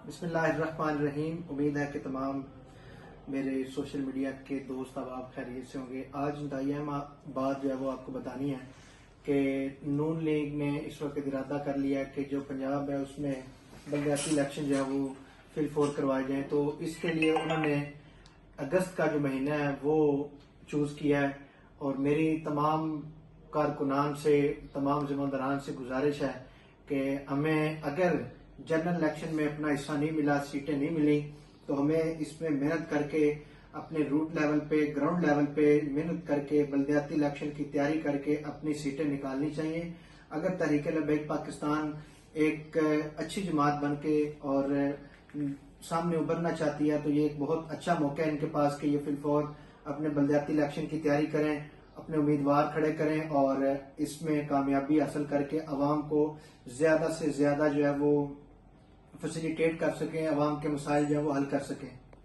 بسم اللہ الرحمن الرحیم۔ امید ہے کہ تمام میرے سوشل میڈیا کے دوست احباب خیریت سے ہوں گے۔ آج انتہائی اہم بات جو ہے وہ آپ کو بتانی ہے کہ نون لیگ نے اس وقت ارادہ کر لیا ہے کہ جو پنجاب ہے اس میں بلدیاتی الیکشن جو ہے وہ فی الفور کروائے جائیں، تو اس کے لیے انہوں نے اگست کا جو مہینہ ہے وہ چوز کیا ہے۔ اور میری تمام کارکنان سے، تمام ذمہ داران سے گزارش ہے کہ ہمیں اگر جنرل الیکشن میں اپنا حصہ نہیں ملا، سیٹیں نہیں ملی، تو ہمیں اس میں محنت کر کے اپنے روٹ لیول پہ، گراؤنڈ لیول پہ محنت کر کے بلدیاتی الیکشن کی تیاری کر کے اپنی سیٹیں نکالنی چاہیے۔ اگر تحریک لبیک پاکستان ایک اچھی جماعت بن کے اور سامنے ابھرنا چاہتی ہے تو یہ ایک بہت اچھا موقع ہے ان کے پاس کہ یہ فی الفور اپنے بلدیاتی الیکشن کی تیاری کریں، اپنے امیدوار کھڑے کریں اور اس میں کامیابی حاصل کر کے عوام کو زیادہ سے زیادہ جو ہے وہ فیسیلیٹیٹ کر سکیں، عوام کے مسائل جو ہے وہ حل کر سکیں۔